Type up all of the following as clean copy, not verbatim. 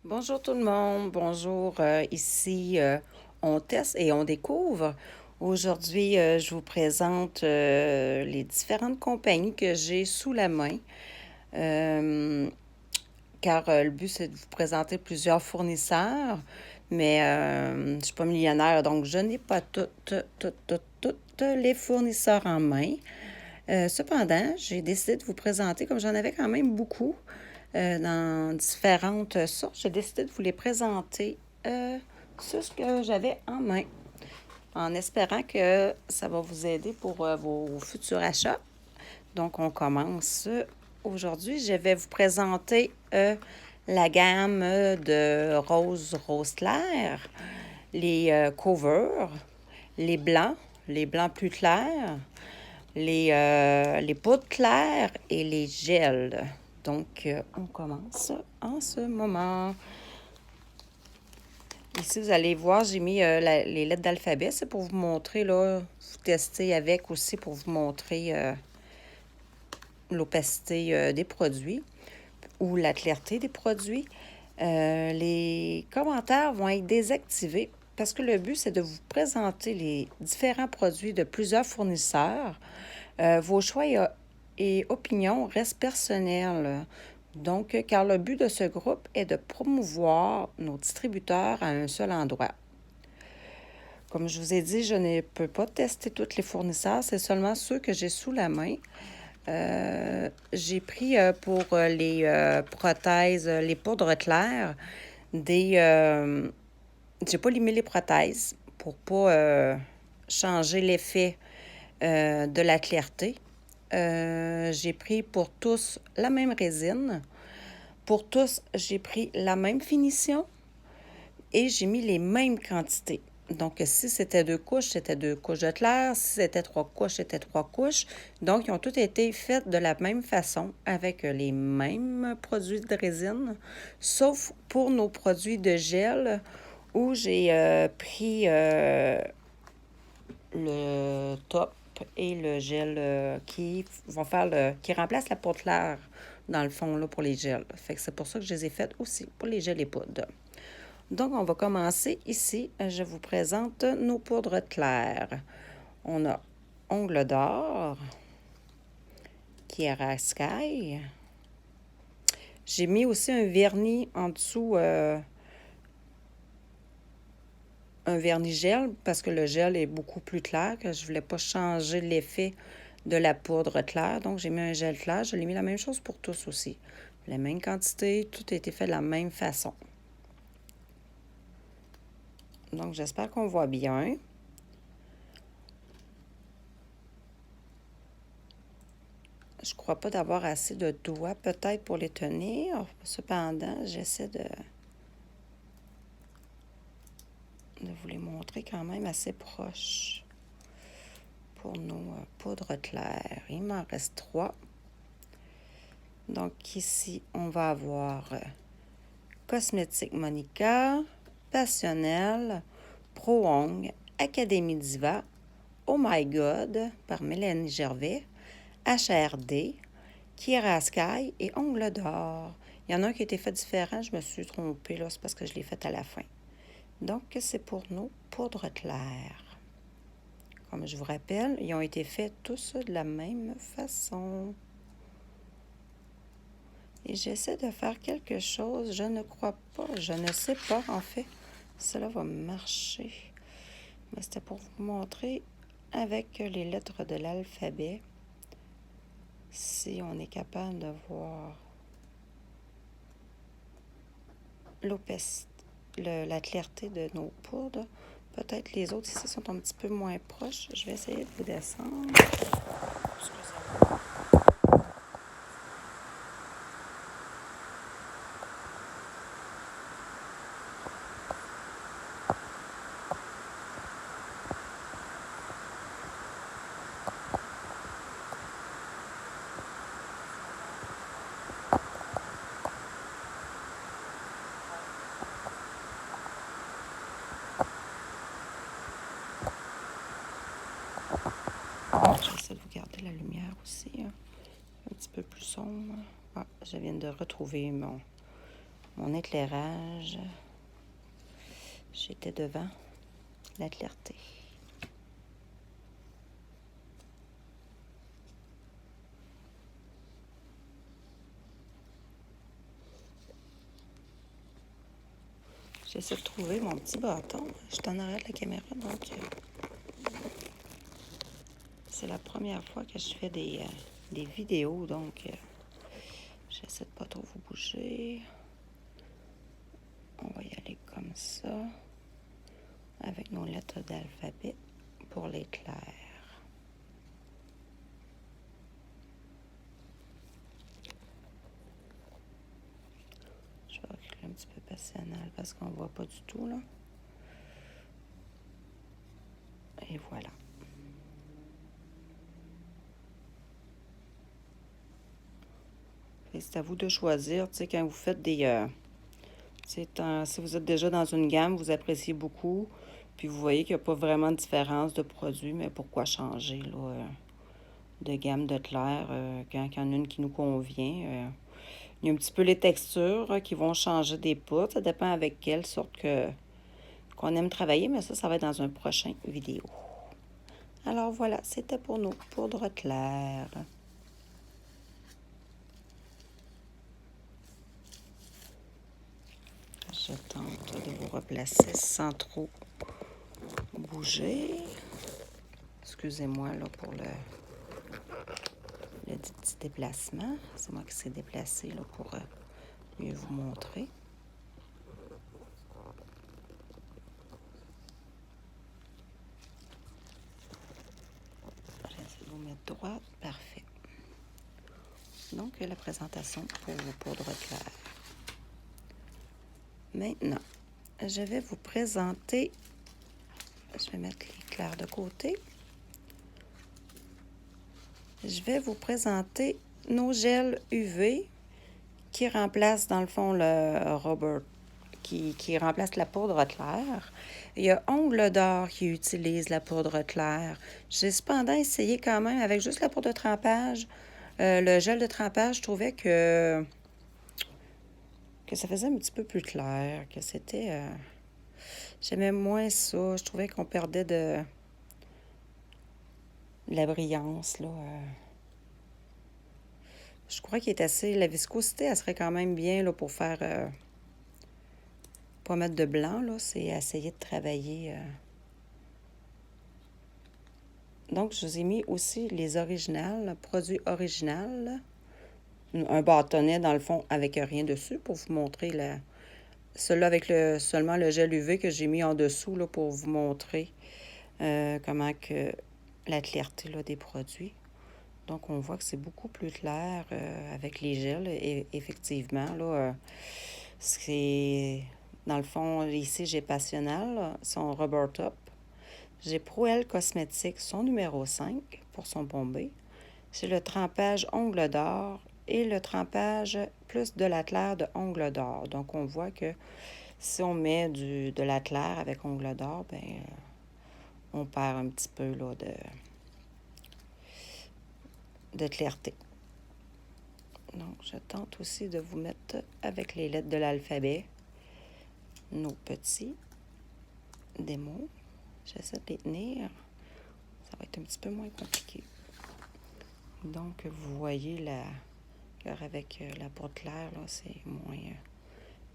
Bonjour tout le monde, bonjour. Ici, on teste et on découvre. Aujourd'hui, je vous présente les différentes compagnies que j'ai sous la main, euh, car le but, c'est de vous présenter plusieurs fournisseurs, mais je ne suis pas millionnaire, donc je n'ai pas toutes les fournisseurs en main. Cependant, j'ai décidé de vous présenter, comme j'en avais quand même beaucoup, dans différentes sortes. J'ai décidé de vous les présenter sur ce que j'avais en main, en espérant que ça va vous aider pour vos futurs achats. Donc, on commence aujourd'hui. Je vais vous présenter la gamme de rose clair, les covers, les blancs plus clairs, les poudres claires et les gels. Donc, on commence en ce moment. Ici, vous allez voir, j'ai mis les lettres d'alphabet. C'est pour vous montrer, là, vous tester avec aussi pour vous montrer l'opacité des produits ou la clarté des produits. Les commentaires vont être désactivés parce que le but, c'est de vous présenter les différents produits de plusieurs fournisseurs. Vos choix et opinions restent personnels. Donc, car le but de ce groupe est de promouvoir nos distributeurs à un seul endroit. Comme je vous ai dit, je ne peux pas tester tous les fournisseurs, c'est seulement ceux que j'ai sous la main. J'ai pris pour les prothèses, les poudres claires, j'ai pas limé les prothèses pour pas changer l'effet de la clarté. J'ai pris pour tous la même résine. Pour tous, j'ai pris la même finition et j'ai mis les mêmes quantités. Donc, si c'était 2 couches, c'était 2 couches de clair. Si c'était 3 couches, c'était 3 couches. Donc, ils ont tous été faits de la même façon avec les mêmes produits de résine, sauf pour nos produits de gel où j'ai pris le top et le gel qui vont faire qui remplace la poudre claire dans le fond là, pour les gels. Fait que c'est pour ça que je les ai faites aussi pour les gels et poudres. Donc, on va commencer ici. Je vous présente nos poudres claires. On a Ongle d'or, Kiara Sky. J'ai mis aussi un vernis en dessous, un vernis gel, parce que le gel est beaucoup plus clair, que je ne voulais pas changer l'effet de la poudre claire. Donc, j'ai mis un gel clair. Je l'ai mis la même chose pour tous aussi. La même quantité, tout a été fait de la même façon. Donc, j'espère qu'on voit bien. Je crois pas d'avoir assez de doigts peut-être pour les tenir. Cependant, j'essaie de vous les montrer quand même assez proches pour nos poudres claires. Il m'en reste 3. Donc ici, on va avoir Cosmétique Monica, Passionnel, Pro Ong, Académie Diva, Oh My God par Mélanie Gervais, HRD, Kiara Sky et Ongle d'or. Il y en a un qui a été fait différent, je me suis trompée, là, c'est parce que je l'ai fait à la fin. Donc, c'est pour nos poudres claires. Comme je vous rappelle, ils ont été faits tous de la même façon. Et j'essaie de faire quelque chose, je ne crois pas, je ne sais pas, en fait, cela va marcher. Mais c'était pour vous montrer avec les lettres de l'alphabet si on est capable de voir l'opacité, la clarté de nos poudres. Peut-être les autres ici sont un petit peu moins proches. Je vais essayer de vous descendre. Excusez-moi. J'essaie de vous garder la lumière aussi, hein, un petit peu plus sombre. Ah, je viens de retrouver mon éclairage, j'étais devant la clarté. J'essaie de trouver mon petit bâton. Je suis en arrière de la caméra, donc c'est la première fois que je fais des vidéos, donc j'essaie de pas trop vous bouger. On va y aller comme ça, avec nos lettres d'alphabet pour l'éclair. Je vais reculer un petit peu passionnel parce qu'on ne voit pas du tout, là. Et voilà. Et c'est à vous de choisir, tu sais, quand vous faites des... si vous êtes déjà dans une gamme, vous appréciez beaucoup, puis vous voyez qu'il n'y a pas vraiment de différence de produit, mais pourquoi changer, là, de gamme de clair quand il y en a une qui nous convient? Il y a un petit peu les textures qui vont changer des poudres. Ça dépend avec quelle sorte qu'on aime travailler, mais ça va être dans un prochain vidéo. Alors voilà, c'était pour nos poudres claires. Je tente de vous replacer sans trop bouger. Excusez-moi là pour le petit déplacement. C'est moi qui s'est déplacé là, pour mieux vous montrer. J'essaie de vous mettre droite. Parfait. Donc, la présentation pour vos poudres claires. Maintenant, je vais vous présenter... Je vais mettre les clairs de côté. Je vais vous présenter nos gels UV qui remplacent dans le fond le rubber, qui remplace la poudre claire. Il y a Ongles d'Or qui utilise la poudre claire. J'ai cependant essayé quand même avec juste la poudre de trempage. Le gel de trempage, je trouvais que ça faisait un petit peu plus clair, que c'était... j'aimais moins ça. Je trouvais qu'on perdait de la brillance, là. Je crois qu'il est assez... La viscosité, elle serait quand même bien là, pour faire... pas mettre de blanc, là. C'est essayer de travailler... Donc, je vous ai mis aussi les originales, produits originaux. Un bâtonnet, dans le fond, avec rien dessus pour vous montrer celui-là avec seulement le gel UV que j'ai mis en dessous là, pour vous montrer comment que la clarté là, des produits. Donc, on voit que c'est beaucoup plus clair avec les gels. Et effectivement, là, c'est... Dans le fond, ici, j'ai Passionnel, son Rubber Top. J'ai Pro-Elle Cosmétique, son numéro 5 pour son bombé. J'ai le trempage Ongles d'Or et le trempage plus de la claire de Ongles d'Or. Donc, on voit que si on met de la claire avec Ongles d'Or, ben, on perd un petit peu là, de clarté. Donc, je tente aussi de vous mettre avec les lettres de l'alphabet nos petits démos. J'essaie de les tenir. Ça va être un petit peu moins compliqué. Donc, vous voyez avec la poudre claire, là, c'est moins...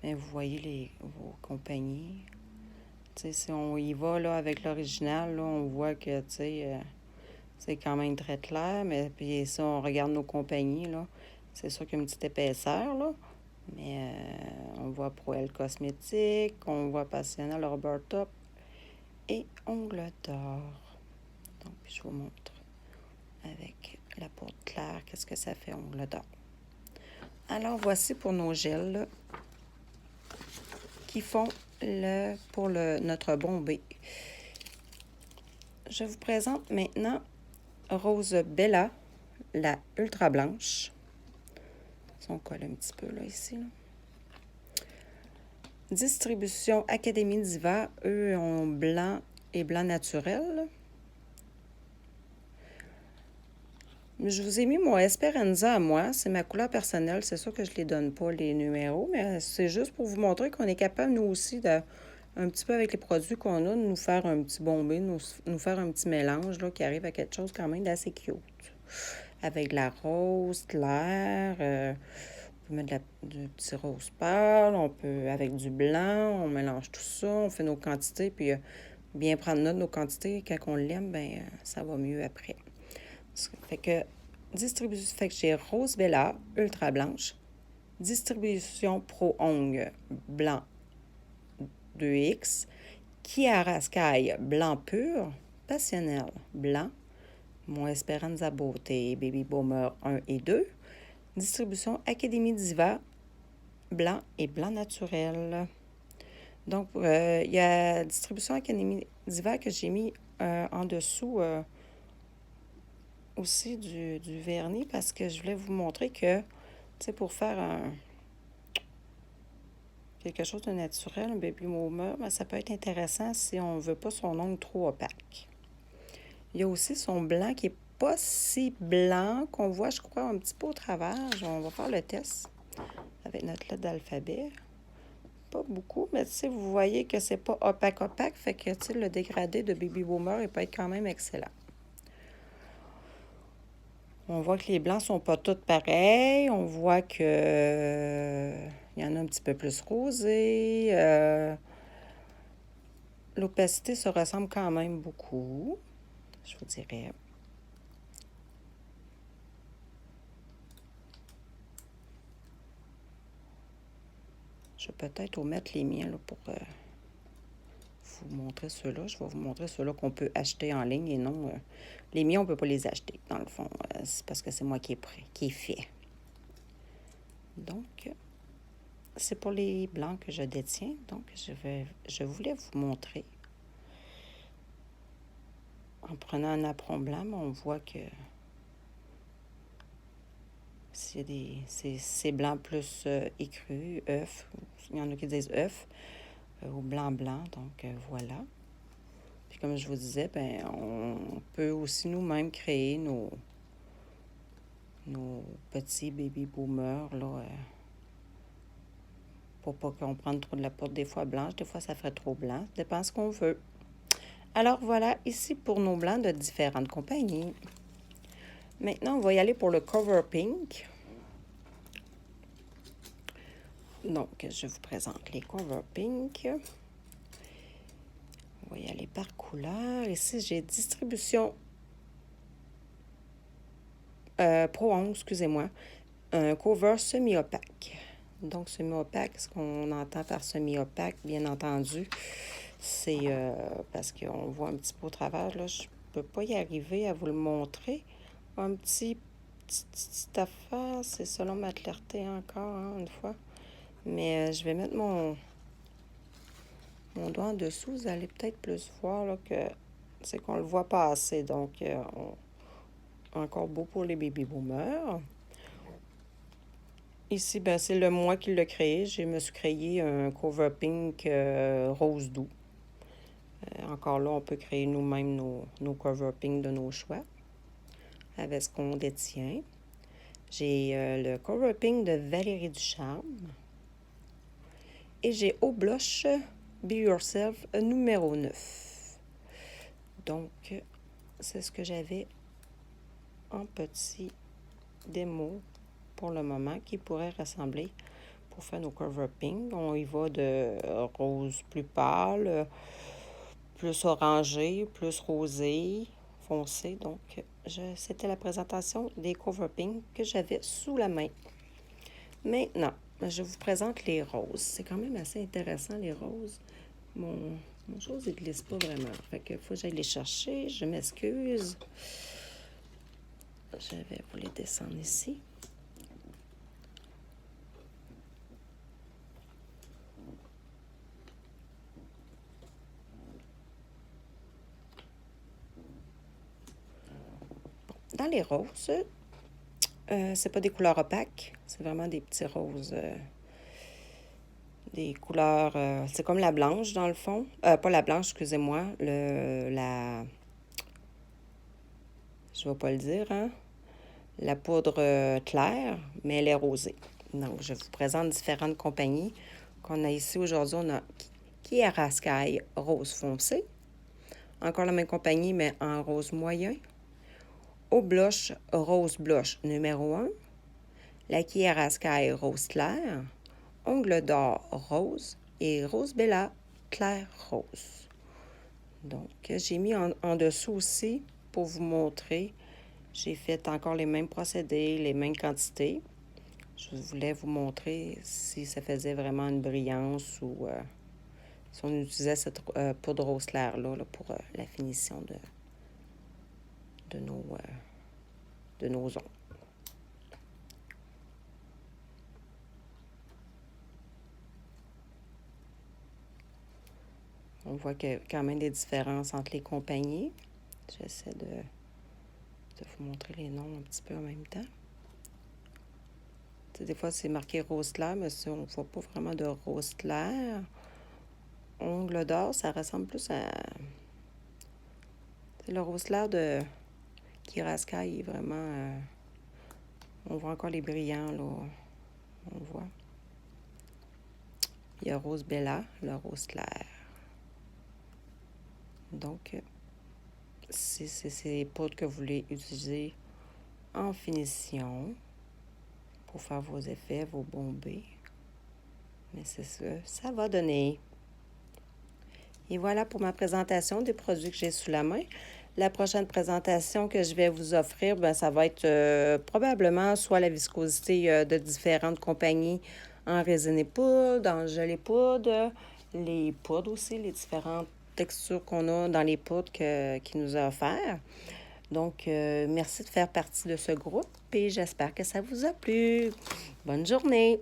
mais vous voyez vos compagnies. Tu sais, si on y va là, avec l'original, là, on voit que, tu sais, c'est quand même très clair. Mais puis si on regarde nos compagnies, là, c'est sûr qu'il y a une petite épaisseur, là. Mais on voit Pro-Elle Cosmétique, on voit Passionnel, Rubber Top et Ongles d'Or. Donc, je vous montre avec la poudre claire qu'est-ce que ça fait Ongles d'Or. Alors, voici pour nos gels là, qui font notre bombé. Je vous présente maintenant Rose Bella, la ultra blanche. On colle un petit peu là ici. Là. Distribution Académie Diva, eux ont blanc et blanc naturel. Je vous ai mis mon Esperanza à moi. C'est ma couleur personnelle. C'est sûr que je ne les donne pas, les numéros, mais c'est juste pour vous montrer qu'on est capable, nous aussi, un petit peu avec les produits qu'on a, de nous faire un petit bombé, nous faire un petit mélange là, qui arrive à quelque chose quand même d'assez cute. Avec de la rose claire, on peut mettre du petit rose pâle, on peut avec du blanc, on mélange tout ça, on fait nos quantités, puis bien prendre note de nos quantités. Quand on l'aime, ben ça va mieux après. Fait que distribution, fait que j'ai Rose Bella Ultra Blanche, distribution Pro Ong blanc 2X, Kiara Sky blanc pur, passionnel blanc, mon Esperanza Beauté Baby Boomer 1 et 2, distribution Académie Diva blanc et blanc naturel. Donc, il y a distribution Académie Diva que j'ai mis en dessous aussi du vernis parce que je voulais vous montrer que, tu sais, pour faire quelque chose de naturel, un baby boomer, ben, ça peut être intéressant si on ne veut pas son ongle trop opaque. Il y a aussi son blanc qui n'est pas si blanc qu'on voit, je crois, un petit peu au travers. On va faire le test avec notre lettre d'alphabet. Pas beaucoup, mais tu sais, vous voyez que c'est pas opaque, fait que, tu sais, le dégradé de baby boomer, il peut être quand même excellent. On voit que les blancs sont pas tous pareils. On voit que il y en a un petit peu plus rosé. L'opacité se ressemble quand même beaucoup, je vous dirais. Je vais peut-être omettre les miens là, pour vous montrer ceux-là. Je vais vous montrer ceux-là qu'on peut acheter en ligne et non... les miens, on ne peut pas les acheter, dans le fond. C'est parce que c'est moi qui est fait. Donc, c'est pour les blancs que je détiens. Donc, je voulais vous montrer. En prenant un apron blanc, on voit que c'est blanc plus écru, œuf. Il y en a qui disent œuf ou blanc. Donc, voilà. Puis comme je vous disais, ben on peut aussi nous-mêmes créer nos petits baby boomers, là, pour pas qu'on prenne trop de la poudre, des fois blanche, des fois ça ferait trop blanc, ça dépend ce qu'on veut. Alors voilà, ici pour nos blancs de différentes compagnies. Maintenant, on va y aller pour le Cover Pink. Donc, je vous présente les Cover Pink. On va y aller par couleur. Ici, j'ai distribution Pro 11, excusez-moi. Un cover semi-opaque. Donc, semi-opaque, ce qu'on entend par semi-opaque, bien entendu, c'est parce qu'on voit un petit peu au travers. Là, je ne peux pas y arriver à vous le montrer. Un petite affaire, c'est selon ma clarté encore, hein, une fois. Mais je vais mettre mon doigt en dessous. Vous allez peut-être plus voir là, que c'est qu'on le voit pas assez. Donc, encore beau pour les baby boomers. Ici, ben, c'est le moi qui l'a créé. Je me suis créé un cover pink rose doux. Encore là, on peut créer nous-mêmes nos cover pink de nos choix avec ce qu'on détient. J'ai le cover pink de Valérie Ducharme. Et j'ai Au Blush Be Yourself numéro 9. Donc, c'est ce que j'avais en petit démo pour le moment qui pourrait ressembler pour faire nos cover pink. On y va de rose plus pâle, plus orangé, plus rosé, foncé. Donc, c'était la présentation des cover pink que j'avais sous la main. Maintenant, je vous présente les roses. C'est quand même assez intéressant, les roses. Mon chose, il ne glisse pas vraiment. Fait que faut que j'aille les chercher. Je m'excuse. Je vais vous les descendre ici. Dans les roses, c'est pas des couleurs opaques. C'est vraiment des petits roses. Des couleurs... c'est comme la blanche, dans le fond. Pas la blanche, excusez-moi. Je vais pas le dire, hein. la poudre claire, mais elle est rosée. Donc, je vous présente différentes compagnies qu'on a ici aujourd'hui. On a Kiaraskaï rose foncé. Encore la même compagnie, mais en rose moyen. Au blush, rose blush numéro 1. La Kiaraskaï rose clair. Ongle d'or rose et rose Bella clair rose. Donc, j'ai mis en dessous aussi pour vous montrer. J'ai fait encore les mêmes procédés, les mêmes quantités. Je voulais vous montrer si ça faisait vraiment une brillance ou si on utilisait cette poudre rose claire-là pour la finition de nos ongles. On voit qu'il y a quand même des différences entre les compagnies. J'essaie de vous montrer les noms un petit peu en même temps. T'sais, des fois, c'est marqué rose clair, mais ça, on ne voit pas vraiment de rose clair. Ongle d'or, ça ressemble plus à... le rose clair de Kiaraskaï est vraiment... on voit encore les brillants, là. On voit. Il y a rose Bella, le rose clair. Donc, si c'est ces poudres que vous voulez utiliser en finition pour faire vos effets, vos bombés, mais c'est ça, ça va donner. Et voilà pour ma présentation des produits que j'ai sous la main. La prochaine présentation que je vais vous offrir, ben, ça va être probablement soit la viscosité de différentes compagnies en résine et poudre, en gelée poudre, les poudres aussi, les différentes textures qu'on a dans les poudres qu'il nous a offertes. Donc, merci de faire partie de ce groupe et j'espère que ça vous a plu. Bonne journée!